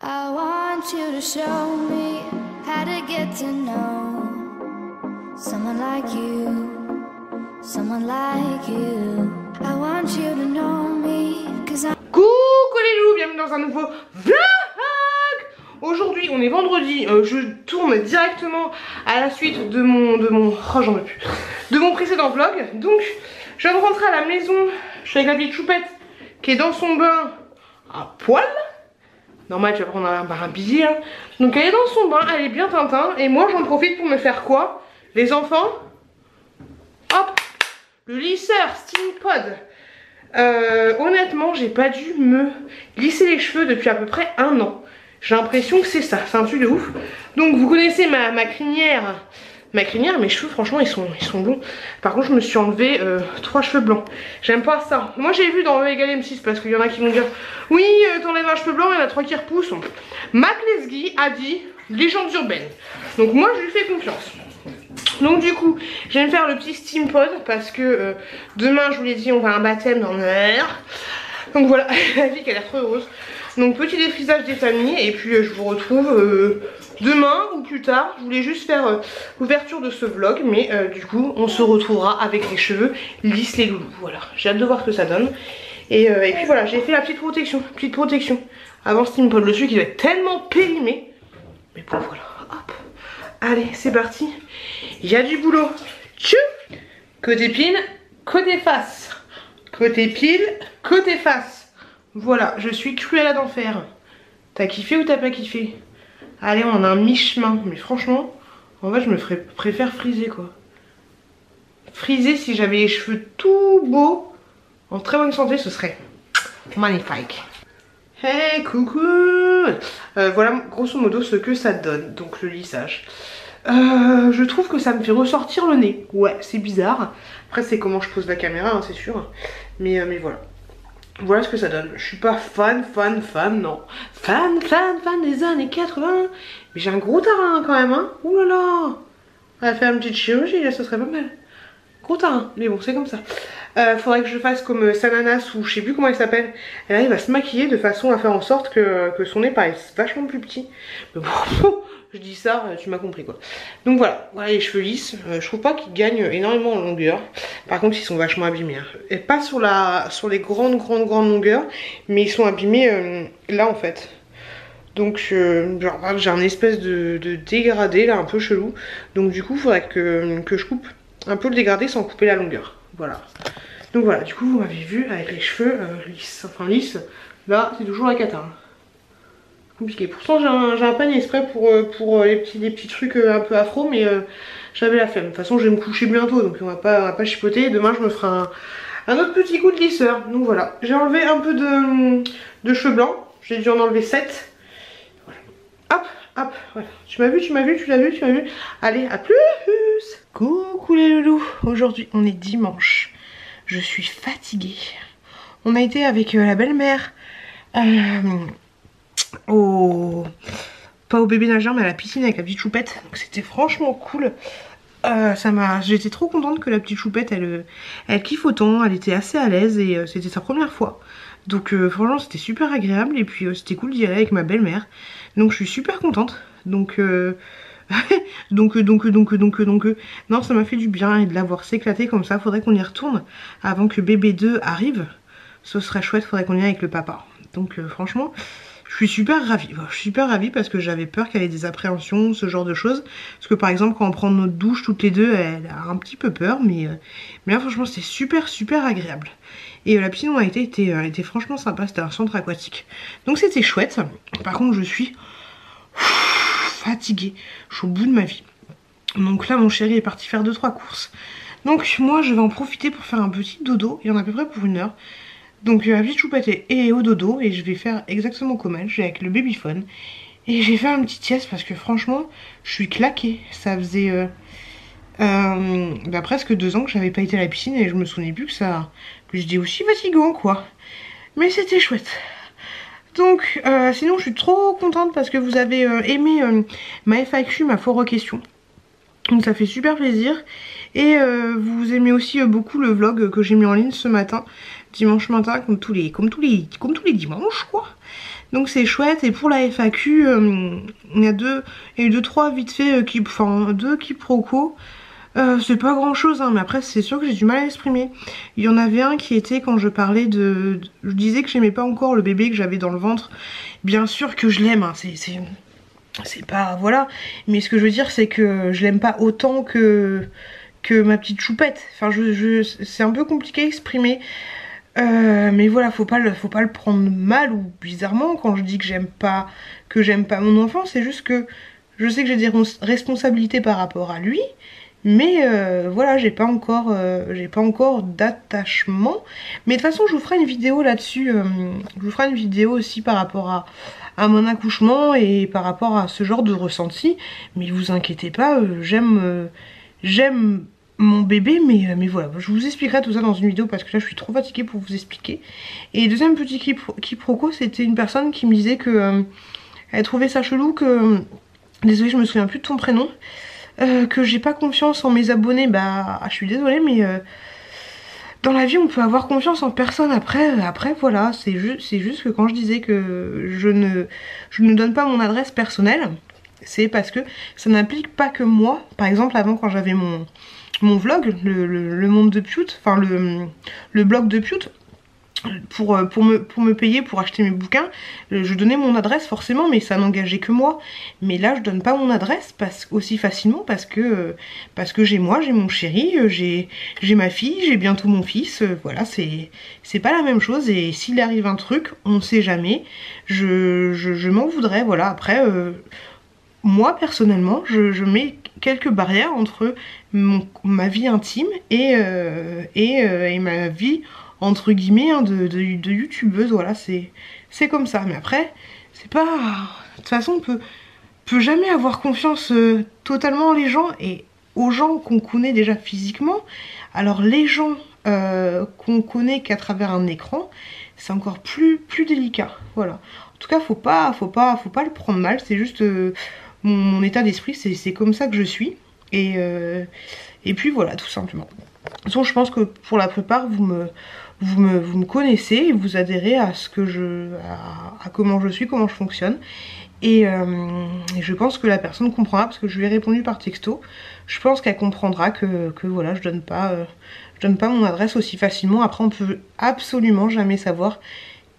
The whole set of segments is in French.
I want you to show me how to get to know someone like you, someone like you. I want you to know me, cause I... Coucou les loups, bienvenue dans un nouveau vlog. Aujourd'hui on est vendredi, je tourne directement à la suite de mon oh j'en veux plus, de mon précédent vlog. Donc je viens de rentrer à la maison, je suis avec la petite choupette qui est dans son bain à poil. Normal, tu vas prendre un billet hein. Donc elle est dans son bain, elle est bien tintin. Et moi j'en profite pour me faire quoi? Les enfants, hop, le lisseur Steampod. Honnêtement j'ai pas dû me lisser les cheveux depuis à peu près 1 an. J'ai l'impression que c'est ça, c'est un truc de ouf. Donc vous connaissez ma crinière. Ma crinière, mes cheveux franchement ils sont bons. Par contre je me suis enlevé 3 cheveux blancs. J'aime pas ça. Moi j'ai vu dans E égale M6 parce qu'il y en a qui vont dire oui t'enlèves un cheveu blanc, il y en a 3 qui repoussent. Mac Lesguy a dit légende urbaine. Donc moi je lui fais confiance. Donc du coup je vais me faire le petit Steampod parce que demain je vous l'ai dit on va à un baptême dans l'air. Donc voilà, la vie qui a l'air trop heureuse. Donc petit défrisage des familles et puis je vous retrouve demain ou plus tard. Je voulais juste faire l'ouverture de ce vlog mais du coup on se retrouvera avec les cheveux lisses les loulous. Voilà, j'ai hâte de voir ce que ça donne. Et puis voilà, j'ai fait la petite protection avant Steampod, le truc qui doit être tellement périmé. Mais bon voilà, hop. Allez c'est parti, il y a du boulot. Tchou. Côté pile, côté face. Côté pile, côté face. Voilà, je suis Cruella d'enfer. T'as kiffé ou t'as pas kiffé? Allez, on a un mi-chemin. Mais franchement, en fait, je me préfère friser quoi. Friser, si j'avais les cheveux tout beaux, en très bonne santé, ce serait magnifique. Hey, coucou. Voilà, grosso modo, ce que ça donne. Donc, le lissage. Je trouve que ça me fait ressortir le nez. Ouais, c'est bizarre. Après, c'est comment je pose la caméra, hein, c'est sûr. Mais voilà. Voilà ce que ça donne. Je suis pas fan, non. Fan des années 80. Mais j'ai un gros tarin quand même, hein. Ouh là là. On va faire une petite chirurgie, là, ça serait pas mal. Gros tarin, mais bon, c'est comme ça. Faudrait que je fasse comme Sananas ou je sais plus comment elle s'appelle. Elle arrive à se maquiller de façon à faire en sorte que son nez paraisse vachement plus petit. Mais bon, je dis ça, tu m'as compris quoi. Donc voilà, les cheveux lisses. Je trouve pas qu'ils gagnent énormément en longueur. Par contre, ils sont vachement abîmés. Hein. Et pas sur les grandes longueurs, mais ils sont abîmés là en fait. Donc genre j'ai un espèce de dégradé là un peu chelou. Donc du coup, il faudrait que je coupe un peu le dégradé sans couper la longueur. Voilà. Donc voilà, du coup vous m'avez vu avec les cheveux lisses, là c'est toujours la cata. Hein. Compliqué. Pourtant j'ai un panier exprès pour les petits trucs un peu afro, mais j'avais la flemme. De toute façon je vais me coucher bientôt, donc on va pas chipoter. Demain je me ferai un autre petit coup de lisseur. Donc voilà, j'ai enlevé un peu de cheveux blancs, j'ai dû en enlever 7. Voilà. Hop, voilà. Tu m'as vu, tu l'as vu, tu m'as vu. Allez, à plus. Coucou les loulous. Aujourd'hui, on est dimanche. Je suis fatiguée. On a été avec la belle-mère pas au bébé nageur, mais à la piscine avec la petite choupette. Donc c'était franchement cool. J'étais trop contente que la petite choupette, elle kiffe autant. Elle était assez à l'aise et c'était sa première fois. Donc franchement c'était super agréable et puis c'était cool d'y aller avec ma belle-mère. Donc je suis super contente. Donc non, ça m'a fait du bien et de la voir s'éclater comme ça. Faudrait qu'on y retourne avant que bébé 2 arrive. Ce serait chouette, faudrait qu'on y aille avec le papa. Donc franchement je suis super ravie. Je suis super ravie parce que j'avais peur qu'elle ait des appréhensions, ce genre de choses. Parce que par exemple quand on prend notre douche toutes les deux, elle a un petit peu peur. Mais là franchement c'était super agréable. Et la piscine où on a été était franchement sympa, c'était un centre aquatique. Donc c'était chouette. Par contre je suis fatiguée, je suis au bout de ma vie. Donc là mon chéri est parti faire 2-3 courses. Donc moi je vais en profiter pour faire un petit dodo. Il y en a à peu près pour 1 heure. Donc la petite choupette est au dodo et je vais faire exactement comme elle. Je vais avec le babyphone. Et j'ai fait un petit sieste parce que franchement je suis claquée. Ça faisait presque 2 ans que j'avais pas été à la piscine et je me souvenais plus que j'étais aussi fatigant quoi. Mais c'était chouette. Donc sinon je suis trop contente parce que vous avez aimé ma FAQ, ma foire aux questions. Donc ça fait super plaisir. Et vous aimez aussi beaucoup le vlog que j'ai mis en ligne ce matin, dimanche matin, comme tous les dimanches quoi. Donc c'est chouette. Et pour la FAQ, il y a eu 2-3 vite fait, enfin 2 quiproquos. C'est pas grand chose hein, mais après c'est sûr que j'ai du mal à l'exprimer. Il y en avait un qui était quand je parlais je disais que j'aimais pas encore le bébé que j'avais dans le ventre. Bien sûr que je l'aime, hein, c'est pas... voilà. Mais ce que je veux dire c'est que je l'aime pas autant que ma petite choupette. Enfin c'est un peu compliqué à exprimer. Mais voilà, faut pas le prendre mal ou bizarrement quand je dis que j'aime pas mon enfant. C'est juste que je sais que j'ai des responsabilités par rapport à lui. Mais voilà, j'ai pas encore d'attachement. Mais de toute façon, je vous ferai une vidéo là-dessus. Je vous ferai une vidéo aussi par rapport à mon accouchement et par rapport à ce genre de ressenti. Mais vous inquiétez pas, j'aime mon bébé, mais voilà. Je vous expliquerai tout ça dans une vidéo parce que là, je suis trop fatiguée pour vous expliquer. Et deuxième petit quiproquo, c'était une personne qui me disait que elle trouvait ça chelou que... Désolée, je me souviens plus de ton prénom. Que j'ai pas confiance en mes abonnés, bah je suis désolée mais dans la vie on peut avoir confiance en personne. Après voilà, c'est juste que quand je disais que je ne donne pas mon adresse personnelle, c'est parce que ça n'implique pas que moi. Par exemple avant quand j'avais mon vlog, le monde de Piout, enfin le blog de Piout, pour me payer pour acheter mes bouquins, je donnais mon adresse forcément, mais ça n'engageait que moi. Mais là je donne pas mon adresse aussi facilement parce que j'ai mon chéri, j'ai ma fille, j'ai bientôt mon fils, voilà, c'est pas la même chose. Et s'il arrive un truc, on sait jamais, je m'en voudrais, voilà. Après moi personnellement je mets quelques barrières entre ma vie intime et ma vie entre guillemets hein, de youtubeuse, voilà, c'est comme ça. Mais après c'est pas... De toute façon on peut jamais avoir confiance totalement en les gens et aux gens qu'on connaît déjà physiquement. Alors les gens qu'on connaît qu'à travers un écran, c'est encore plus délicat, voilà. En tout cas faut pas le prendre mal, c'est juste mon état d'esprit, c'est comme ça que je suis. Et puis voilà, tout simplement. De toute façon je pense que pour la plupart vous me connaissez et vous adhérez à ce que à comment je suis, comment je fonctionne. Et je pense que la personne comprendra parce que je lui ai répondu par texto. Je pense qu'elle comprendra que voilà, je donne pas mon adresse aussi facilement. Après on peut absolument jamais savoir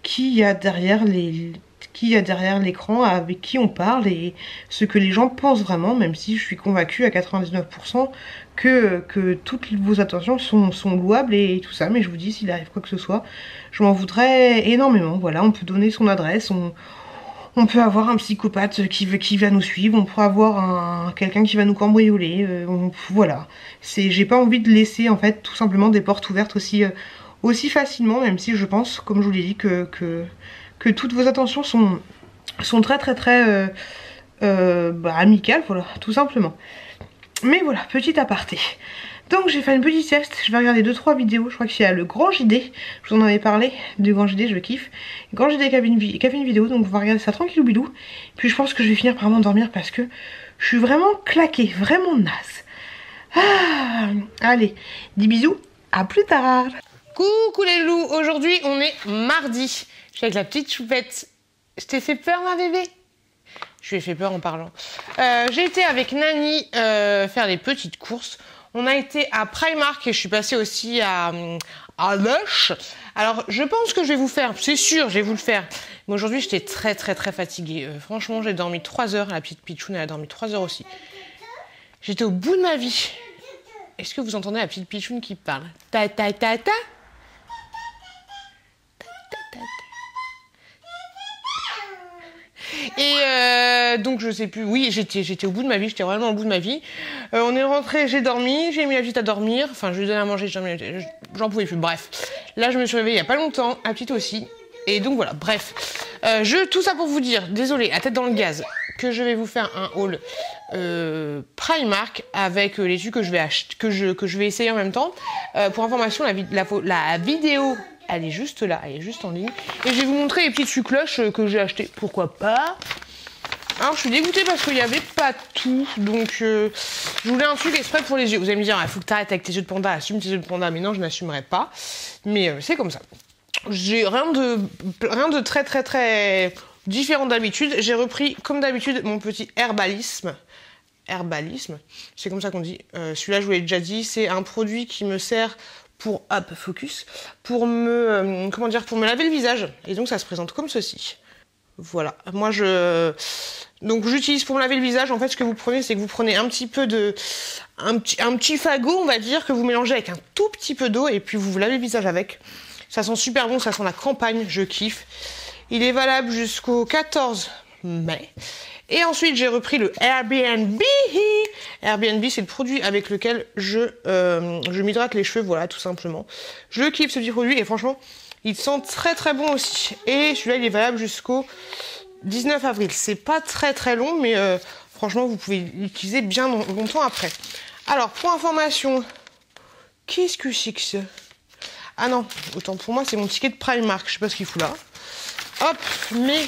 qui y a derrière l'écran, avec qui on parle et ce que les gens pensent vraiment, même si je suis convaincue à 99% que toutes vos intentions sont louables et tout ça. Mais je vous dis, s'il arrive quoi que ce soit, je m'en voudrais énormément. Voilà, on peut donner son adresse, on peut avoir un psychopathe qui va nous suivre, on peut avoir quelqu'un qui va nous cambrioler, voilà. J'ai pas envie de laisser en fait tout simplement des portes ouvertes aussi facilement, même si je pense, comme je vous l'ai dit, que toutes vos attentions sont très amicales, voilà, tout simplement. Mais voilà, petit aparté. Donc j'ai fait une petite sieste, je vais regarder 2-3 vidéos. Je crois qu'il y a le grand JD, je vous en avais parlé du grand JD, je kiffe. Le grand JD qui a fait une vidéo, donc on va regarder ça tranquillou bilou. Puis je pense que je vais finir par m'endormir parce que je suis vraiment claquée, vraiment naze. Ah, allez, des bisous, à plus tard. Coucou les loups, aujourd'hui on est mardi. Je suis avec la petite choupette. Je t'ai fait peur ma bébé? Je lui ai fait peur en parlant. J'ai été avec Nani faire des petites courses. On a été à Primark et je suis passée aussi à Lush. Alors je pense que je vais vous faire, c'est sûr, je vais vous le faire. Mais aujourd'hui j'étais très fatiguée. Franchement j'ai dormi 3 heures, la petite Pichoune elle a dormi 3 heures aussi. J'étais au bout de ma vie. Est-ce que vous entendez la petite Pichoune qui parle? Ta ta ta ta. Et donc je sais plus, oui j'étais au bout de ma vie, j'étais vraiment au bout de ma vie. On est rentré, j'ai dormi, j'ai mis la petite à dormir, enfin je lui ai donné à manger, j'en pouvais plus, bref. Là je me suis réveillée il y a pas longtemps, la petite aussi, et donc voilà, bref. Tout ça pour vous dire, désolé, la tête dans le gaz, que je vais vous faire un haul Primark avec les trucs que je vais acheter, que je vais essayer en même temps. Pour information, la vidéo elle est juste là, elle est juste en ligne. Et je vais vous montrer les petites sucloches que j'ai achetées. Pourquoi pas? Alors je suis dégoûtée parce qu'il n'y avait pas tout. Donc je voulais un truc exprès pour les yeux. Vous allez me dire, il faut que tu arrêtes avec tes yeux de panda, assume tes yeux de panda. Mais non, je n'assumerai pas. Mais c'est comme ça. J'ai rien de très différent d'habitude. J'ai repris comme d'habitude mon petit herbalisme. Herbalisme, c'est comme ça qu'on dit. Celui-là, je vous l'ai déjà dit, c'est un produit qui me sert pour, hop, focus, pour me, comment dire, pour me laver le visage. Et donc, ça se présente comme ceci. Voilà. Moi, donc, j'utilise pour me laver le visage. En fait, ce que vous prenez, c'est que vous prenez un petit peu de, un petit fagot, on va dire, que vous mélangez avec un tout petit peu d'eau et puis vous vous lavez le visage avec. Ça sent super bon, ça sent la campagne, je kiffe. Il est valable jusqu'au 14 mai. Et ensuite, j'ai repris le Airbnb. Airbnb, c'est le produit avec lequel je m'hydrate les cheveux, voilà, tout simplement. Je kiffe ce petit produit et franchement, il sent très très bon aussi. Et celui-là, il est valable jusqu'au 19 avril. C'est pas très très long, mais franchement, vous pouvez l'utiliser bien longtemps après. Alors, pour information, qu'est-ce que c'est que ça? Ah non, autant pour moi, c'est mon ticket de Primark. Je sais pas ce qu'il fout là. Hop, mais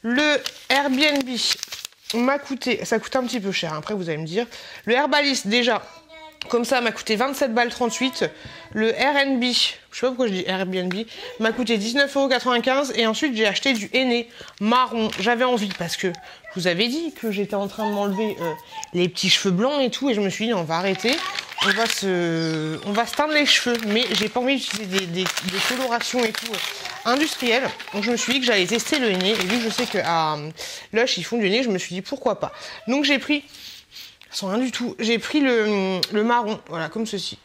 le Airbnb m'a coûté, ça coûte un petit peu cher, après vous allez me dire. Le Herbalist, déjà, comme ça, m'a coûté 27 balles 38. Le RNB, je sais pas pourquoi je dis Airbnb, m'a coûté 19,95 €. Et ensuite, j'ai acheté du henné marron. J'avais envie parce que je vous avais dit que j'étais en train de m'enlever les petits cheveux blancs et tout. Et je me suis dit, on va arrêter. On va se teindre les cheveux. Mais j'ai pas envie d'utiliser des colorations et tout industrielles. Donc je me suis dit que j'allais tester le henné. Et vu que je sais qu'à Lush, ils font du henné, je me suis dit pourquoi pas. Donc j'ai pris, sans rien du tout, j'ai pris le marron. Voilà, comme ceci.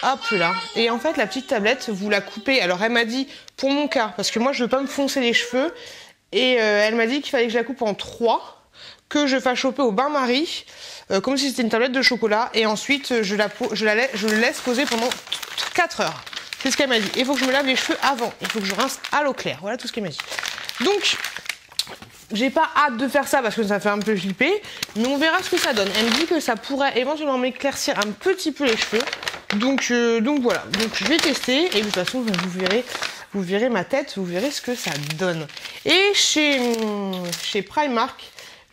Hop là. Et en fait, la petite tablette, vous la coupez. Alors elle m'a dit, pour mon cas, parce que moi je veux pas me foncer les cheveux. Et elle m'a dit qu'il fallait que je la coupe en 3. Que je fasse choper au bain-marie, comme si c'était une tablette de chocolat, et ensuite je le laisse poser pendant 4 heures. C'est ce qu'elle m'a dit. Il faut que je me lave les cheveux avant, il faut que je rince à l'eau claire. Voilà tout ce qu'elle m'a dit. Donc, j'ai pas hâte de faire ça parce que ça fait un peu flipper, mais on verra ce que ça donne. Elle me dit que ça pourrait éventuellement m'éclaircir un petit peu les cheveux. Donc voilà. Donc je vais tester, et de toute façon, vous verrez ma tête, vous verrez ce que ça donne. Et chez Primark,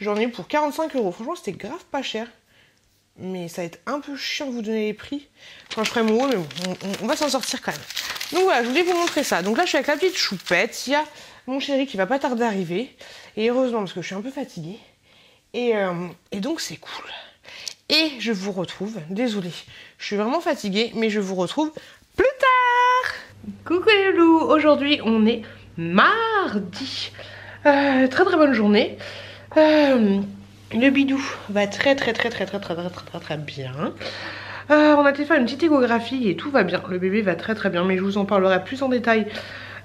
j'en ai eu pour 45 €. Franchement, c'était grave pas cher. Mais ça va être un peu chiant de vous donner les prix quand je ferai mon haul, mais bon, on va s'en sortir quand même. Donc voilà, je voulais vous montrer ça. Donc là, je suis avec la petite choupette. Il y a mon chéri qui va pas tarder d'arriver. Et heureusement, parce que je suis un peu fatiguée. Et donc, c'est cool. Et je vous retrouve, désolée, je suis vraiment fatiguée, mais je vous retrouve plus tard. Coucou les loulous, aujourd'hui, on est mardi. Très très bonne journée. Le bidou va très bien. On a été faire une petite échographie et tout va bien. Le bébé va très bien, mais je vous en parlerai plus en détail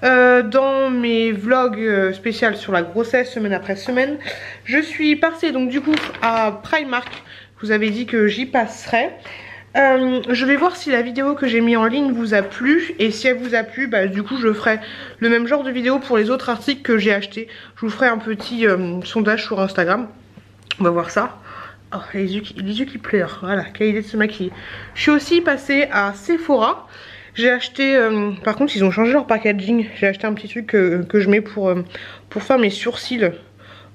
dans mes vlogs spéciaux sur la grossesse semaine après semaine. Je suis passée donc du coup à Primark. Je vous avais dit que j'y passerai. Je vais voir si la vidéo que j'ai mis en ligne vous a plu. Et si elle vous a plu, bah, du coup je ferai le même genre de vidéo pour les autres articles que j'ai achetés. Je vous ferai un petit sondage sur Instagram. On va voir ça. Oh, les yeux qui pleurent. Voilà, quelle idée de se maquiller. Je suis aussi passée à Sephora. J'ai acheté, par contre ils ont changé leur packaging. J'ai acheté un petit truc que je mets pour faire mes sourcils.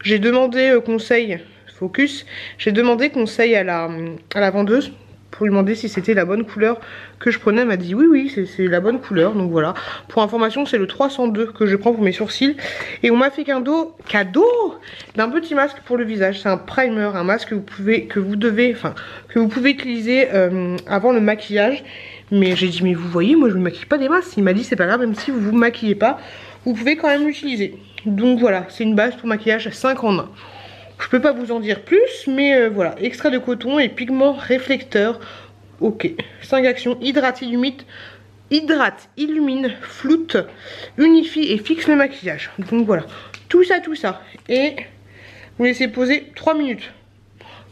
J'ai demandé conseil, focus. J'ai demandé conseil à la vendeuse pour lui demander si c'était la bonne couleur que je prenais. Elle m'a dit oui c'est la bonne couleur. Donc voilà, pour information c'est le 302 que je prends pour mes sourcils. Et on m'a fait cadeau d'un petit masque pour le visage. C'est un primer, un masque que vous pouvez utiliser avant le maquillage. Mais j'ai dit mais vous voyez, moi je ne maquille pas des masques. Il m'a dit c'est pas grave, même si vous vous maquillez pas, vous pouvez quand même l'utiliser. Donc voilà, c'est une base pour maquillage 5 en 1. Je peux pas vous en dire plus, mais voilà, extrait de coton et pigment réflecteur. Ok, 5 actions: hydrate, illumine, floute, unifie et fixe le maquillage. Donc voilà, tout ça. Et vous laissez poser 3 minutes.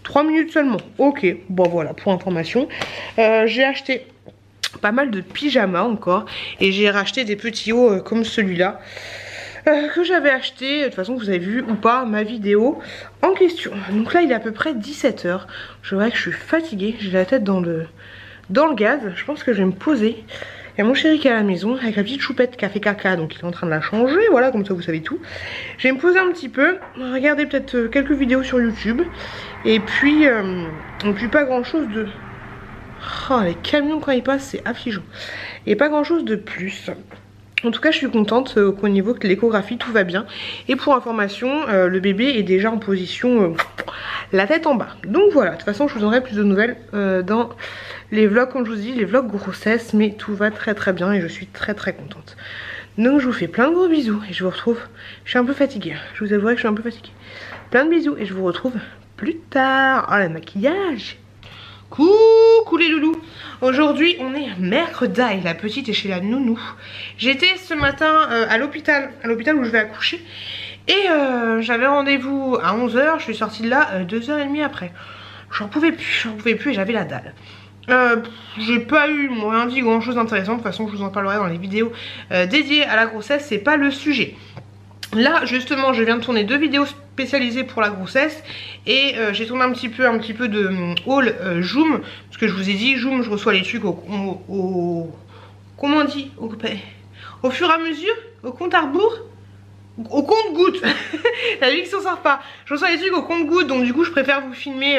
3 minutes seulement. Ok, bon voilà, pour information. J'ai acheté pas mal de pyjamas encore. Et j'ai racheté des petits hauts comme celui-là. Que j'avais acheté, de toute façon vous avez vu ou pas ma vidéo en question. Donc là il est à peu près 17 h. Je vois que je suis fatiguée, j'ai la tête dans le gaz. Je pense que je vais me poser. Il y a mon chéri qui est à la maison avec la petite choupette qui a fait caca, donc il est en train de la changer. Voilà, comme ça vous savez tout. Je vais me poser un petit peu, regarder peut-être quelques vidéos sur YouTube. Et puis pas grand chose de... Oh, les camions quand ils passent c'est affligeant. Et pas grand chose de plus. En tout cas je suis contente qu'au niveau de l'échographie tout va bien. Et pour information le bébé est déjà en position la tête en bas. Donc voilà, de toute façon je vous donnerai plus de nouvelles dans les vlogs, comme je vous dis, les vlogs grossesse. Mais tout va très très bien et je suis très très contente. Donc je vous fais plein de gros bisous et je vous retrouve. Je suis un peu fatiguée, je vous avouerai que je suis un peu fatiguée. Plein de bisous et je vous retrouve plus tard. Oh le maquillage. Coucou les loulous. Aujourd'hui on est mercredi et la petite est chez la nounou. J'étais ce matin à l'hôpital où je vais accoucher. Et j'avais rendez-vous à 11 h, je suis sortie de là 2h30 après. J'en pouvais plus et j'avais la dalle. J'ai pas eu, rien dit grand chose d'intéressant. De toute façon je vous en parlerai dans les vidéos dédiées à la grossesse, c'est pas le sujet. Là justement je viens de tourner 2 vidéos spécialisées pour la grossesse. Et j'ai tourné un petit peu de haul Joom. Parce que je vous ai dit, Joom je reçois les trucs comment on dit, au fur et à mesure, au compte à rebours, au compte-goutte. La vie qui s'en sort pas. Je reçois les trucs au compte-goutte, donc du coup je préfère vous filmer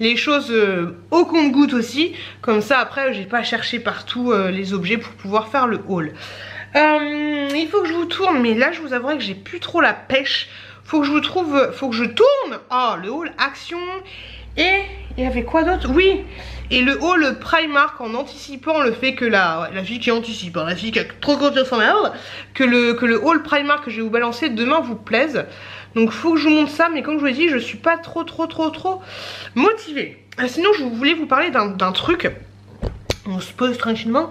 les choses au compte-goutte aussi. Comme ça après j'ai pas à chercher partout les objets pour pouvoir faire le haul. Il faut que je vous tourne, mais là je vous avouerai que j'ai plus trop la pêche. Faut que je tourne. Oh, le haul Action. Et il y avait quoi d'autre? Oui, et le haul Primark, en anticipant le fait que la fille qui anticipe, hein, la fille qui a trop confiance en merde, que le haul Primark que je vais vous balancer demain vous plaise. Donc faut que je vous montre ça, mais comme je vous l'ai dit, je suis pas trop motivée. Sinon je voulais vous parler d'un truc. On se pose tranquillement.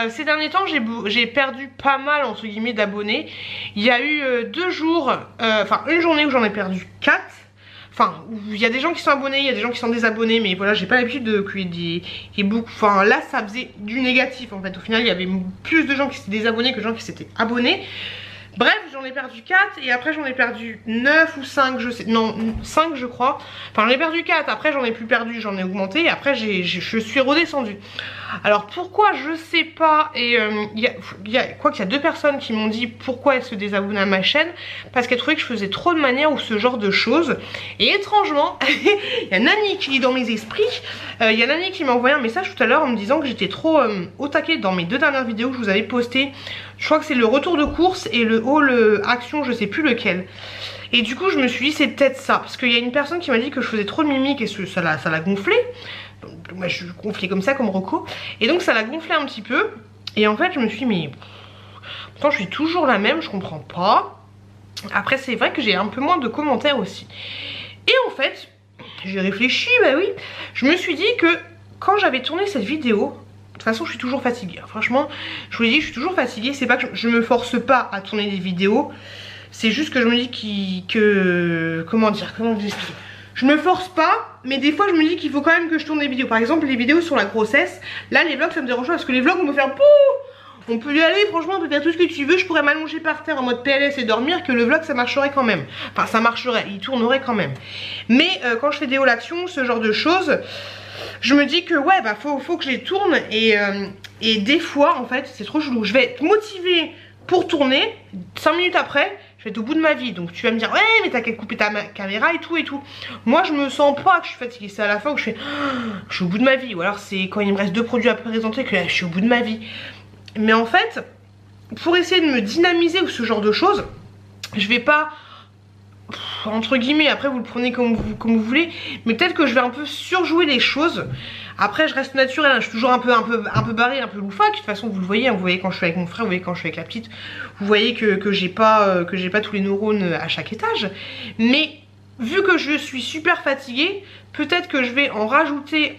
Ces derniers temps j'ai perdu pas mal entre guillemets d'abonnés. Il y a eu 2 jours, enfin une journée où j'en ai perdu 4. Enfin, il y a des gens qui sont abonnés, il y a des gens qui sont désabonnés, mais voilà, j'ai pas l'habitude qu'il y ait beaucoup. Enfin, là, ça faisait du négatif en fait. Au final, il y avait plus de gens qui s'étaient désabonnés que de gens qui s'étaient abonnés. Bref, j'en ai perdu 4 et après j'en ai perdu 9 ou 5, je sais. Non, 5 je crois. Enfin, j'en ai perdu 4, après j'en ai plus perdu, j'en ai augmenté et après je suis redescendue. Alors pourquoi, je sais pas. Et il y a 2 personnes qui m'ont dit pourquoi elles se désabonnaient à ma chaîne. Parce qu'elles trouvaient que je faisais trop de manières ou ce genre de choses. Et étrangement, il y a Nani qui est dans mes esprits. Il y a Nani qui m'a envoyé un message tout à l'heure en me disant que j'étais trop au taquet dans mes 2 dernières vidéos que je vous avais postées. Je crois que c'est le retour de course et le haul Action, je sais plus lequel. Et du coup je me suis dit c'est peut-être ça. Parce qu'il y a une personne qui m'a dit que je faisais trop de mimiques et ça l'a gonflé. Donc, moi je gonflais comme ça, comme Rocco. Et donc ça l'a gonflé un petit peu. Et en fait je me suis dit mais pourtant je suis toujours la même, je comprends pas. Après c'est vrai que j'ai un peu moins de commentaires aussi. Et en fait j'ai réfléchi, bah oui. Je me suis dit que quand j'avais tourné cette vidéo, de toute façon je suis toujours fatiguée, franchement je vous l'ai dit, je suis toujours fatiguée. C'est pas que je me force pas à tourner des vidéos, c'est juste que je me dis comment vous expliquer. Je me force pas, mais des fois je me dis qu'il faut quand même que je tourne des vidéos. Par exemple les vidéos sur la grossesse, là les vlogs ça me dérange pas. Parce que les vlogs on peut faire pouh, on peut y aller, franchement on peut faire tout ce que tu veux. Je pourrais m'allonger par terre en mode PLS et dormir, que le vlog ça marcherait quand même. Enfin ça marcherait, il tournerait quand même. Mais quand je fais des haul Action, ce genre de choses, je me dis que ouais bah faut que je les tourne. Et des fois en fait c'est trop chelou. Je vais être motivée pour tourner, 5 minutes après je vais être au bout de ma vie. Donc tu vas me dire ouais mais t'as qu'à couper ta caméra et tout. Moi je me sens pas que je suis fatiguée. C'est à la fin que je suis au bout de ma vie. Ou alors c'est quand il me reste 2 produits à présenter que là je suis au bout de ma vie. Mais en fait pour essayer de me dynamiser ou ce genre de choses, je vais pas, entre guillemets, après vous le prenez comme vous voulez, mais peut-être que je vais un peu surjouer les choses. Après je reste naturelle, hein, je suis toujours un peu barrée, un peu loufoque. De toute façon vous le voyez, hein, vous voyez quand je suis avec mon frère, vous voyez quand je suis avec la petite, vous voyez que j'ai pas tous les neurones à chaque étage. Mais vu que je suis super fatiguée, peut-être que je vais en rajouter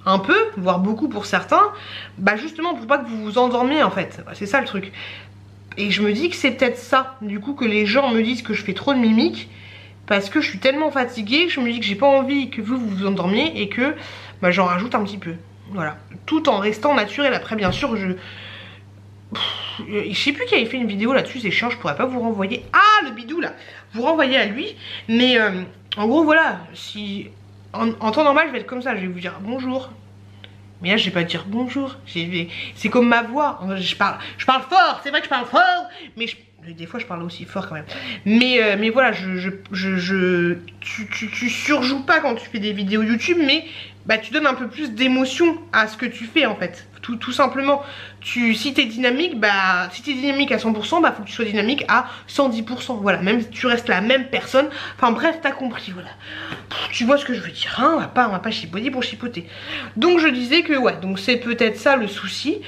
un peu, voire beaucoup pour certains, bah justement pour pas que vous vous endormiez en fait. C'est ça le truc. Et je me dis que c'est peut-être ça, du coup, que les gens me disent que je fais trop de mimiques. Parce que je suis tellement fatiguée que je me dis que j'ai pas envie que vous vous endormiez et que bah, j'en rajoute un petit peu. Voilà. Tout en restant naturel. Après, bien sûr, je sais plus qui avait fait une vidéo là-dessus, c'est chiant, je pourrais pas vous renvoyer. Ah, le bidou là, vous renvoyer à lui. Mais en gros, voilà, si en temps normal, je vais être comme ça, je vais vous dire bonjour. Mais là je vais pas dire bonjour, c'est comme ma voix, je parle fort, c'est vrai que je parle fort, mais Des fois je parle aussi fort quand même. Mais voilà, tu surjoues pas quand tu fais des vidéos YouTube, mais bah, tu donnes un peu plus d'émotion à ce que tu fais en fait. Tout simplement. Si t'es dynamique, bah si t'es dynamique à 100%, bah faut que tu sois dynamique à 110%. Voilà, même si tu restes la même personne. Enfin bref, t'as compris, voilà. Tu vois ce que je veux dire, hein, on va pas chipoter pour chipoter. Donc je disais que ouais, donc c'est peut-être ça le souci.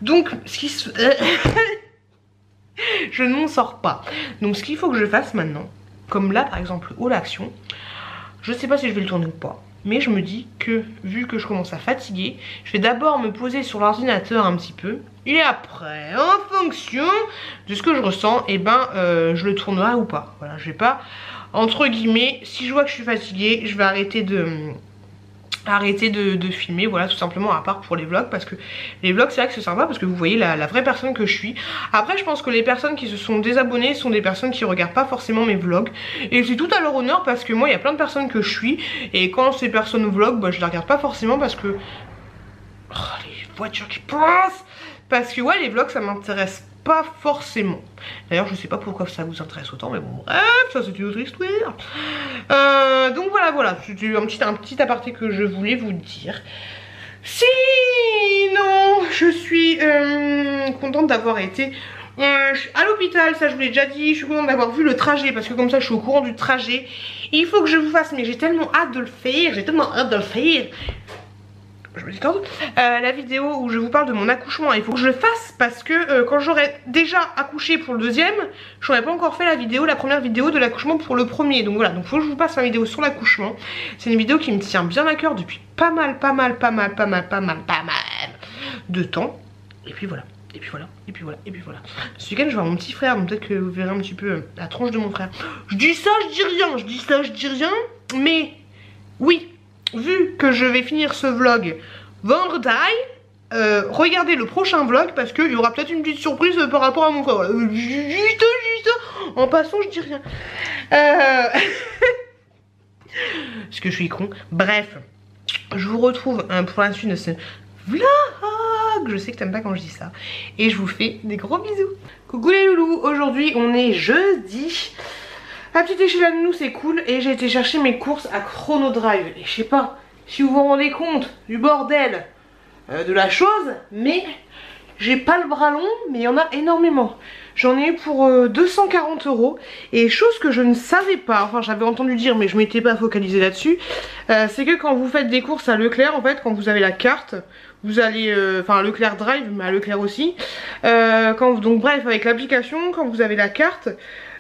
Donc ce qui se... je ne m'en sors pas. Donc ce qu'il faut que je fasse maintenant, comme là par exemple au l'action, je sais pas si je vais le tourner ou pas, mais je me dis que vu que je commence à fatiguer, je vais d'abord me poser sur l'ordinateur un petit peu, et après en fonction de ce que je ressens, et ben je le tournerai ou pas. Voilà, je vais pas, entre guillemets, si je vois que je suis fatiguée, je vais arrêter de filmer, voilà, tout simplement, à part pour les vlogs, parce que les vlogs c'est vrai que c'est sympa parce que vous voyez la vraie personne que je suis. Après je pense que les personnes qui se sont désabonnées sont des personnes qui regardent pas forcément mes vlogs, et c'est tout à leur honneur parce que moi il y a plein de personnes que je suis, et quand ces personnes vloguent, bah, je les regarde pas forcément parce que les voitures qui passent, parce que ouais, les vlogs ça m'intéresse pas forcément. D'ailleurs je sais pas pourquoi ça vous intéresse autant, mais bon bref, ça c'est une autre histoire. Donc voilà, c'était un petit aparté que je voulais vous dire. Sinon je suis contente d'avoir été à l'hôpital, ça je vous l'ai déjà dit. Je suis contente d'avoir vu le trajet parce que comme ça je suis au courant du trajet. Il faut que je vous fasse, mais j'ai tellement hâte de le faire, je me détends, la vidéo où je vous parle de mon accouchement. Il faut que je le fasse parce que quand j'aurai déjà accouché pour le deuxième, j'aurais pas encore fait la première vidéo de l'accouchement pour le premier. Donc voilà, donc faut que je vous passe la vidéo sur l'accouchement. C'est une vidéo qui me tient bien à cœur depuis pas mal de temps. Et puis voilà. Et puis voilà. Ce week-end je vais voir mon petit frère, donc peut-être que vous verrez un petit peu la tronche de mon frère. Je dis ça, je dis rien, mais oui, vu que je vais finir ce vlog vendredi, regardez le prochain vlog parce qu'il y aura peut-être une petite surprise par rapport à mon frère. Voilà. Juste, en passant je dis rien. Parce que je suis con. Bref, je vous retrouve pour la suite de ce vlog. Je sais que t'aimes pas quand je dis ça. Et je vous fais des gros bisous. Coucou les loulous, aujourd'hui on est jeudi. La petite échelle à nous c'est cool. Et j'ai été chercher mes courses à Chrono Drive. Et je sais pas si vous vous rendez compte du bordel de la chose, mais j'ai pas le bras long, mais il y en a énormément. J'en ai eu pour 240 €. Et chose que je ne savais pas, enfin j'avais entendu dire mais je m'étais pas focalisée là-dessus, c'est que quand vous faites des courses à Leclerc, en fait quand vous avez la carte, vous allez, enfin Leclerc Drive, mais à Leclerc aussi, donc bref avec l'application, quand vous avez la carte,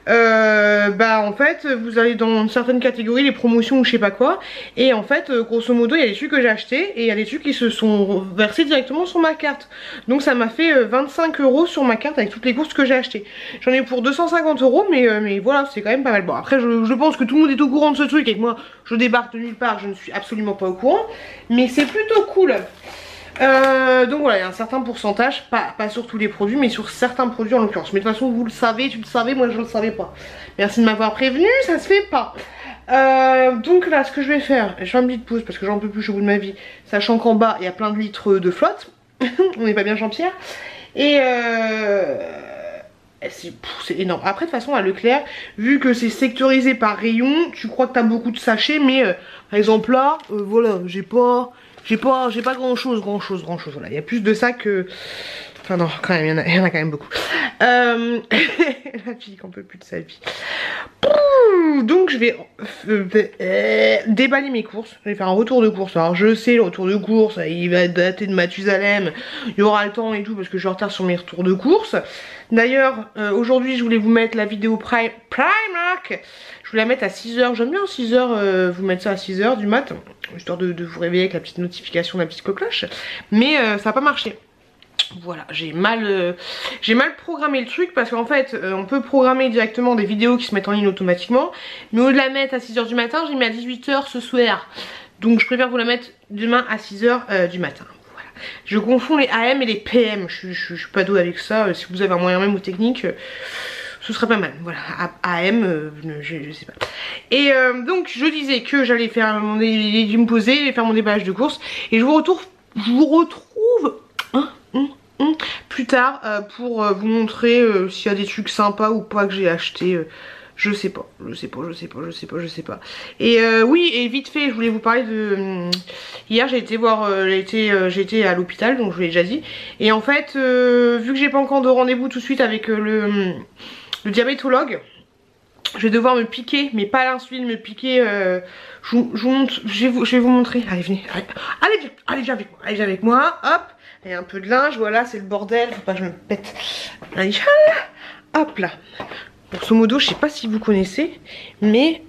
bah en fait vous allez dans certaines catégories, les promotions ou je sais pas quoi, et en fait grosso modo il y a des trucs que j'ai achetés et il y a des trucs qui se sont versés directement sur ma carte. Donc ça m'a fait 25 € sur ma carte avec toutes les courses que j'ai achetées. J'en ai pour 250 €, mais voilà, c'est quand même pas mal. Bon après je pense que tout le monde est au courant de ce truc et que moi je débarque de nulle part, je ne suis absolument pas au courant, mais c'est plutôt cool. Donc voilà, il y a un certain pourcentage, pas sur tous les produits, mais sur certains produits en l'occurrence. Mais de toute façon, vous le savez, tu le savais, moi je le savais pas. Merci de m'avoir prévenu, ça se fait pas. Donc là, ce que je vais faire, je fais une petite pause parce que j'en peux plus au bout de ma vie, sachant qu'en bas, il y a plein de litres de flotte. On n'est pas bien Jean-Pierre. Et c'est énorme. Après de toute façon à Leclerc, vu que c'est sectorisé par rayon, tu crois que t'as beaucoup de sachets, mais par exemple là, voilà, j'ai pas grand chose, voilà, il y a plus de ça que... Enfin non, quand même, il y en a quand même beaucoup. La fille qu'on peut plus de sa vie. Donc je vais déballer mes courses, je vais faire un retour de course. Alors je sais, le retour de course, il va dater de Mathusalem, il y aura le temps et tout parce que je suis en retard sur mes retours de course. D'ailleurs, aujourd'hui je voulais vous mettre la vidéo Primark. Je voulais la mettre à 6 h, j'aime bien 6 h, vous mettre ça à 6 h du mat, histoire de vous réveiller avec la petite notification de la petite cloche. Mais ça n'a pas marché. Voilà, j'ai mal programmé le truc parce qu'en fait on peut programmer directement des vidéos qui se mettent en ligne automatiquement, mais au lieu de la mettre à 6 h du matin, j'ai mis à 18 h ce soir. Donc je préfère vous la mettre demain à 6 h du matin. Voilà. Je confonds les AM et les PM, je suis pas douée avec ça. Si vous avez un moyen même ou technique, ce serait pas mal. Voilà, AM, je sais pas. Et donc je disais que j'allais faire me poser et faire mon déballage de course. Et je vous retrouve plus tard pour vous montrer s'il y a des trucs sympas ou pas que j'ai acheté. Je sais pas. Et oui, et vite fait, je voulais vous parler de... hier, j'ai été voir, j'ai été à l'hôpital, donc je vous l'ai déjà dit. Et en fait, vu que j'ai pas encore de rendez-vous tout de suite avec le diabétologue, je vais devoir me piquer, mais pas l'insuline, me piquer... je vais vous montrer. Allez, venez. Allez, viens avec moi. Hop. Et un peu de linge, voilà, c'est le bordel. Faut pas que je me pète. Allez, hop là. Grosso modo, je sais pas si vous connaissez, mais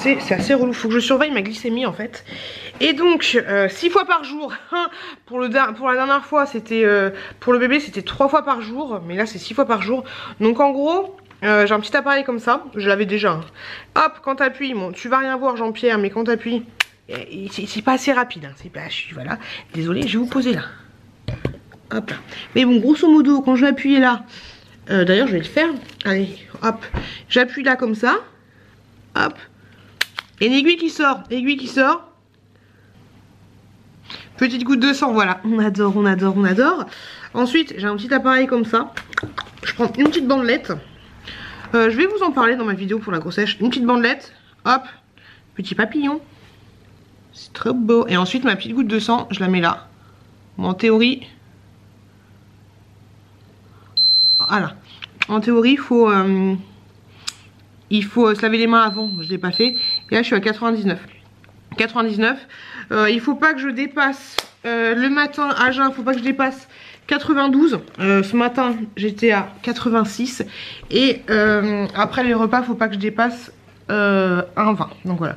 c'est assez relou. Faut que je surveille ma glycémie en fait. Et donc 6 fois par jour. Pour la dernière fois, c'était pour le bébé, c'était 3 fois par jour, mais là c'est 6 fois par jour. Donc en gros, j'ai un petit appareil comme ça. Je l'avais déjà. Hein. Hop, quand t'appuies, bon, tu vas rien voir Jean-Pierre, mais quand t'appuies, c'est pas assez rapide. Hein. C'est pas, voilà. Désolée, je vais vous poser là. Hop là. Mais bon, grosso modo, quand je vais appuyer là. D'ailleurs je vais le faire. Allez hop. J'appuie là comme ça. Hop. Et une aiguille qui sort. Petite goutte de sang. Voilà. On adore. Ensuite j'ai un petit appareil comme ça. Je prends une petite bandelette. Je vais vous en parler dans ma vidéo pour la grossesse. Une petite bandelette. Hop. Petit papillon. C'est trop beau. Et ensuite ma petite goutte de sang. Je la mets là. Bon, en théorie... Voilà. En théorie, il faut se laver les mains avant. Je ne l'ai pas fait. Et là, je suis à 99. Il faut pas que je dépasse le matin à jeun. Il faut pas que je dépasse 92. Ce matin, j'étais à 86. Et après les repas, faut pas que je dépasse 1,20. Donc voilà.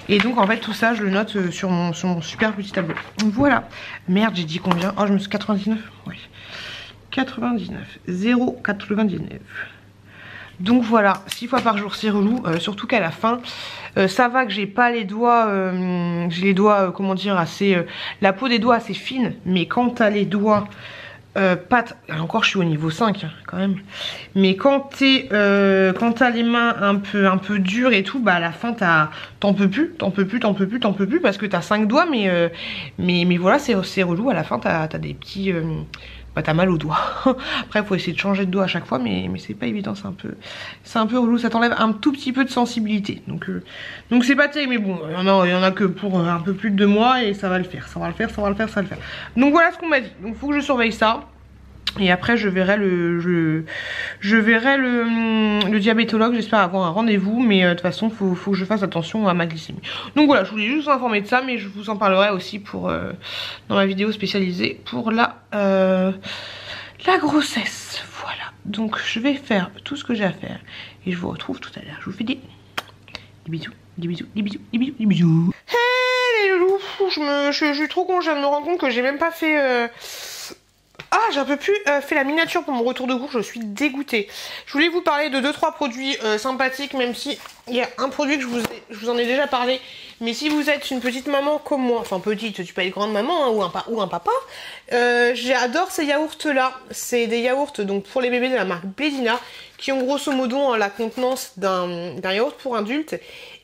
Et donc en fait tout ça je le note sur mon super petit tableau. Voilà. Merde, j'ai dit combien? Oh, je me suis 99. Ouais. 0,99. Donc voilà, 6 fois par jour c'est relou, surtout qu'à la fin ça va que j'ai pas les doigts, j'ai les doigts comment dire assez, la peau des doigts assez fine, mais quand t'as les doigts encore je suis au niveau 5 hein, quand même, mais quand t'as les mains un peu dures et tout, bah à la fin t'en peux plus parce que t'as 5 doigts, mais voilà, c'est relou, à la fin t'as des petits... bah t'as mal aux doigts. Après faut essayer de changer de doigt à chaque fois, mais c'est pas évident, c'est un peu relou, ça t'enlève un tout petit peu de sensibilité. Donc c'est pas terrible, mais bon, il y en a que pour un peu plus de 2 mois et ça va le faire. Donc voilà ce qu'on m'a dit. Donc faut que je surveille ça. Et après je verrai le diabétologue, j'espère avoir un rendez-vous, mais de toute façon faut que je fasse attention à ma glycémie. Donc voilà, je voulais juste vous informer de ça, mais je vous en parlerai aussi dans ma vidéo spécialisée pour la grossesse. Voilà, donc je vais faire tout ce que j'ai à faire et je vous retrouve tout à l'heure. Je vous fais des bisous. Hey les loulous, je suis trop con, je viens de me rendre compte que j'ai même pas fait... Ah, j'ai un peu plus fait la miniature pour mon retour de cours, je suis dégoûtée. Je voulais vous parler de 2-3 produits sympathiques, même si il y a un produit que je vous en ai déjà parlé. Mais si vous êtes une petite maman comme moi, enfin petite, tu peux être grande maman hein, ou un papa, j'adore ces yaourts là. C'est des yaourts donc pour les bébés de la marque Blédina, qui ont grosso modo la contenance d'un yaourt pour adulte.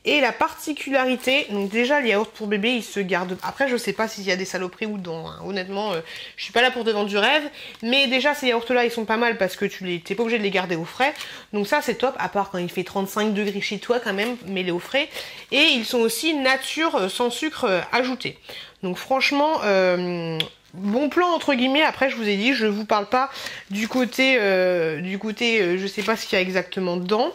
Et la particularité, donc déjà les yaourts pour bébé ils se gardent, après je sais pas s'il y a des saloperies ou dedans, hein. Honnêtement je suis pas là pour te vendre du rêve, mais déjà ces yaourts là ils sont pas mal parce que t'es pas obligé de les garder au frais, donc ça c'est top, à part quand il fait 35 degrés chez toi quand même, mets-les au frais. Et ils sont aussi nature sans sucre ajouté, donc franchement... bon plan entre guillemets. Après je vous ai dit, je vous parle pas du côté je sais pas ce qu'il y a exactement dedans.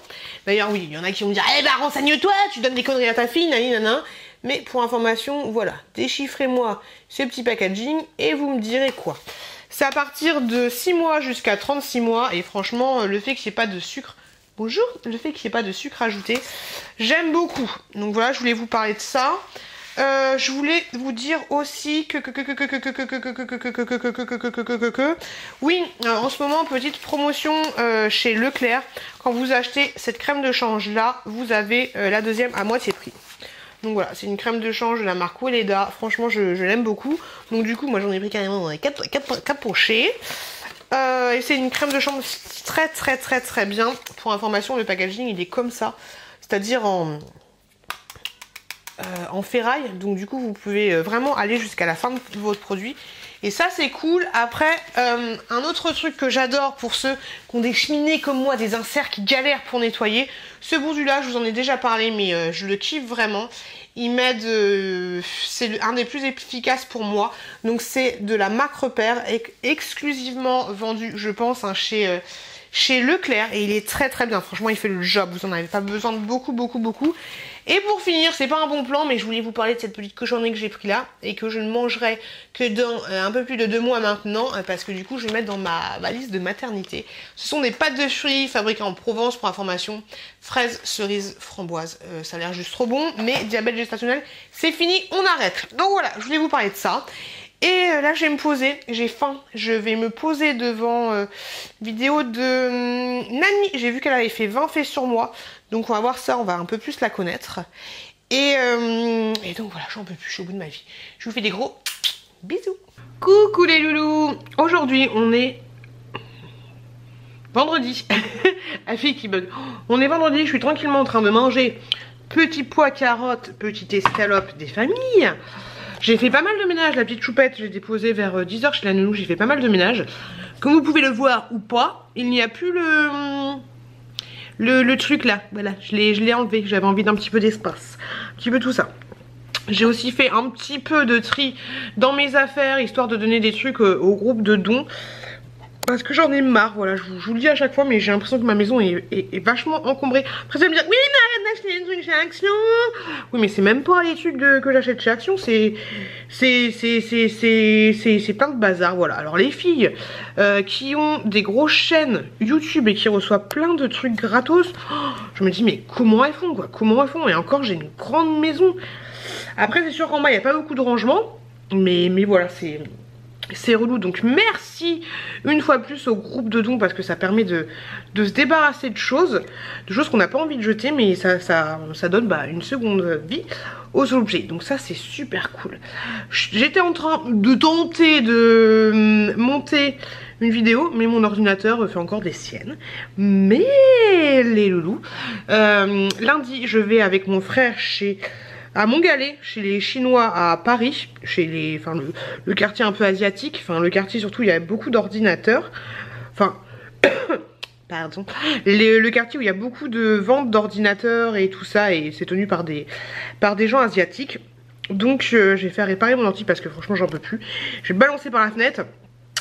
D'ailleurs oui, il y en a qui vont me dire eh bah renseigne-toi, tu donnes des conneries à ta fille, nanana. Mais pour information, voilà, déchiffrez-moi ce petit packaging et vous me direz quoi. C'est à partir de 6 mois jusqu'à 36 mois et franchement le fait qu'il n'y ait pas de sucre, bonjour, le fait qu'il n'y ait pas de sucre ajouté, j'aime beaucoup. Donc voilà, je voulais vous parler de ça. Je voulais vous dire aussi que oui, en ce moment petite promotion chez Leclerc, quand vous achetez cette crème de change là, vous avez la deuxième à moitié prix. Donc voilà, c'est une crème de change de la marque Weleda, franchement je l'aime beaucoup. Donc du coup moi j'en ai pris carrément dans les 4 pochets. Et c'est une crème de change très bien. Pour information, le packaging il est comme ça, c'est-à-dire en ferraille, donc du coup vous pouvez vraiment aller jusqu'à la fin de votre produit Et ça c'est cool. Après un autre truc que j'adore pour ceux qui ont des cheminées comme moi, des inserts qui galèrent pour nettoyer, ce bout là je vous en ai déjà parlé mais je le kiffe vraiment. Il m'aide, c'est un des plus efficaces pour moi. Donc c'est de la marque Repère, exclusivement vendu je pense hein, chez Leclerc, et il est très très bien. Franchement il fait le job, vous en avez pas besoin de beaucoup. Et pour finir, c'est pas un bon plan mais je voulais vous parler de cette petite cochonnerie que j'ai pris là et que je ne mangerai que dans un peu plus de 2 mois maintenant, parce que du coup je vais mettre dans ma valise de maternité. Ce sont des pâtes de fruits fabriquées en Provence, pour information, fraises, cerises, framboises. Ça a l'air juste trop bon, mais diabète gestationnel c'est fini, on arrête. Donc voilà, je voulais vous parler de ça. Et là je vais me poser, j'ai faim, je vais me poser devant vidéo de Nani. J'ai vu qu'elle avait fait 20 faits sur moi, donc on va voir ça, on va un peu plus la connaître. Et donc voilà, j'en peux plus, je suis au bout de ma vie. Je vous fais des gros bisous. Coucou les loulous. Aujourd'hui on est vendredi. La fille qui bug. On est vendredi, je suis tranquillement en train de manger petit pois carottes, petite escalope des familles. J'ai fait pas mal de ménage, la petite choupette, je l'ai déposée vers 10 h chez la nounou, j'ai fait pas mal de ménage. Comme vous pouvez le voir ou pas, il n'y a plus le truc là, voilà, je l'ai enlevé, j'avais envie d'un petit peu d'espace, un petit peu tout ça. J'ai aussi fait un petit peu de tri dans mes affaires, histoire de donner des trucs au groupe de dons. Parce que j'en ai marre, voilà, je vous le dis à chaque fois, mais j'ai l'impression que ma maison est vachement encombrée. Après ça va me dire, oui mais arrête d'acheter des trucs chez Action. Oui mais c'est même pas les trucs que j'achète chez Action, c'est plein de bazar, voilà. Alors les filles qui ont des grosses chaînes YouTube et qui reçoivent plein de trucs gratos, je me dis mais comment elles font quoi, comment elles font. Et encore j'ai une grande maison. Après c'est sûr qu'en bas il n'y a pas beaucoup de rangement, mais voilà, c'est relou. Donc merci une fois plus au groupe de dons, parce que ça permet de se débarrasser de choses qu'on n'a pas envie de jeter, mais ça donne une seconde vie aux objets. Donc ça c'est super cool. J'étais en train de tenter de monter une vidéo, mais mon ordinateur fait encore des siennes. Mais les loulous, lundi je vais avec mon frère à Montgallet, chez les Chinois à Paris, chez le quartier un peu asiatique, le quartier surtout, il y a beaucoup d'ordinateurs, pardon, le quartier où il y a beaucoup de ventes d'ordinateurs et tout ça, et c'est tenu par des gens asiatiques. Donc je vais faire réparer mon ordi parce que franchement j'en peux plus. Je vais le balancer par la fenêtre.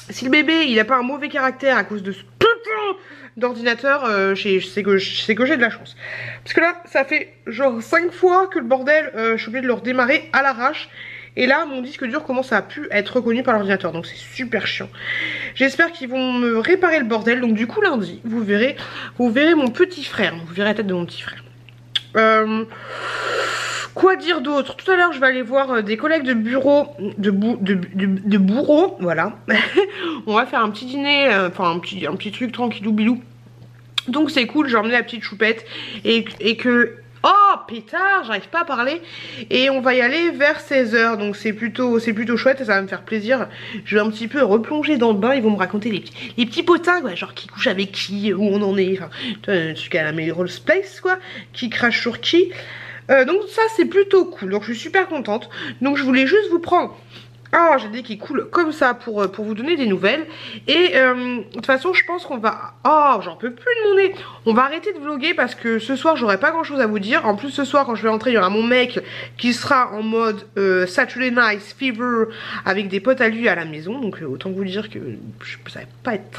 Si le bébé il a pas un mauvais caractère à cause de ce putain d'ordinateur, c'est que j'ai de la chance. Parce que là ça fait genre 5 fois que le bordel, je suis obligée de le redémarrer à l'arrache. Et là mon disque dur commence à plus être reconnu par l'ordinateur, donc c'est super chiant. J'espère qu'ils vont me réparer le bordel. Donc du coup lundi vous verrez mon petit frère, vous verrez la tête de mon petit frère. Quoi dire d'autre? Tout à l'heure je vais aller voir des collègues de bureau, de bourreau, voilà. On va faire un petit dîner, un petit truc tranquillou bilou. Donc c'est cool, j'ai emmené la petite choupette et que... Oh pétard, j'arrive pas à parler. Et on va y aller vers 16 h, donc c'est plutôt chouette et ça va me faire plaisir. Je vais un petit peu replonger dans le bain, ils vont me raconter les petits potins quoi, genre qui couche avec qui, où on en est, un truc à la Melrose Place quoi, qui crache sur qui. Donc ça c'est plutôt cool, donc je suis super contente. Donc je voulais juste vous prendre j'ai des qui coulent comme ça pour vous donner des nouvelles. Et de toute façon je pense qu'on va... j'en peux plus de mon nez. On va arrêter de vlogger parce que ce soir j'aurai pas grand chose à vous dire. En plus ce soir quand je vais rentrer il y aura mon mec qui sera en mode Saturday Night Fever avec des potes à lui à la maison. Donc autant vous dire que ça va pas être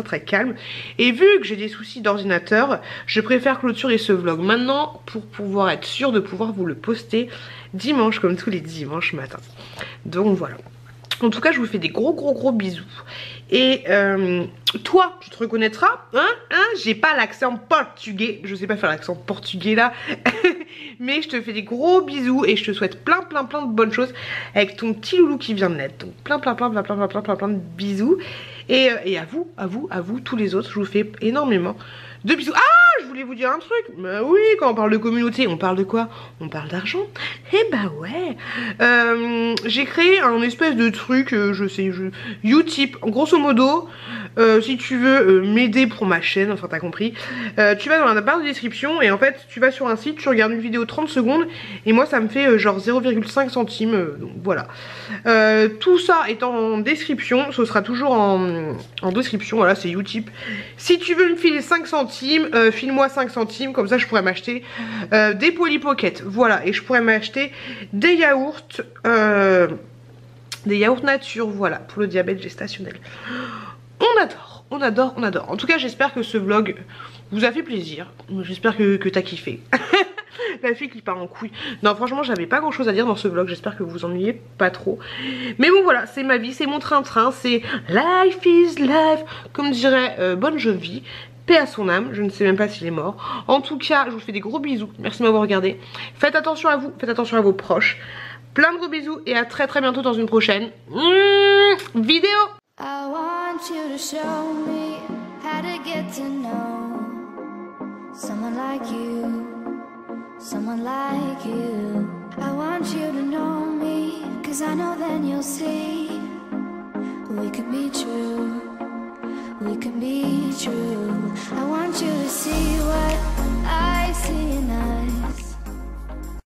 très calme. Et vu que j'ai des soucis d'ordinateur, je préfère clôturer ce vlog maintenant pour pouvoir être sûre de pouvoir vous le poster dimanche comme tous les dimanches matin. Donc voilà. En tout cas je vous fais des gros bisous. Et toi tu te reconnaîtras j'ai pas l'accent portugais, je sais pas faire l'accent portugais là. Mais je te fais des gros bisous et je te souhaite plein de bonnes choses avec ton petit loulou qui vient de naître. Donc plein de bisous. Et à vous tous les autres, je vous fais énormément de bisous. Je voulais vous dire un truc. Bah oui, quand on parle de communauté, on parle de quoi? On parle d'argent. Eh bah ouais. J'ai créé un espèce de truc, Utip. Grosso modo, si tu veux m'aider pour ma chaîne, enfin t'as compris, tu vas dans la barre de description et en fait tu vas sur un site, tu regardes une vidéo 30 secondes et moi ça me fait genre 0,5 centimes. Donc voilà. Tout ça est en description, ce sera toujours en description, voilà, c'est Utip. Si tu veux me filer 5 centimes, file-moi 5 centimes, comme ça je pourrais m'acheter des Polly Pocket, voilà, et je pourrais m'acheter des yaourts nature, voilà, pour le diabète gestationnel. On adore, on adore, on adore. En tout cas, j'espère que ce vlog vous a fait plaisir. J'espère que t'as kiffé. La fille qui part en couille. Non, franchement, j'avais pas grand chose à dire dans ce vlog. J'espère que vous vous ennuyez pas trop. Mais bon, voilà, c'est ma vie, c'est mon train-train. C'est life is life. Comme dirait Bon Jovi. Paix à son âme. Je ne sais même pas s'il est mort. En tout cas, je vous fais des gros bisous. Merci de m'avoir regardé. Faites attention à vous. Faites attention à vos proches. Plein de gros bisous. Et à très très bientôt dans une prochaine vidéo. I want you to show me how to get to know someone like you, someone like you. I want you to know me, 'cause I know then you'll see we could be true, we can be true. I want you to see what I see now.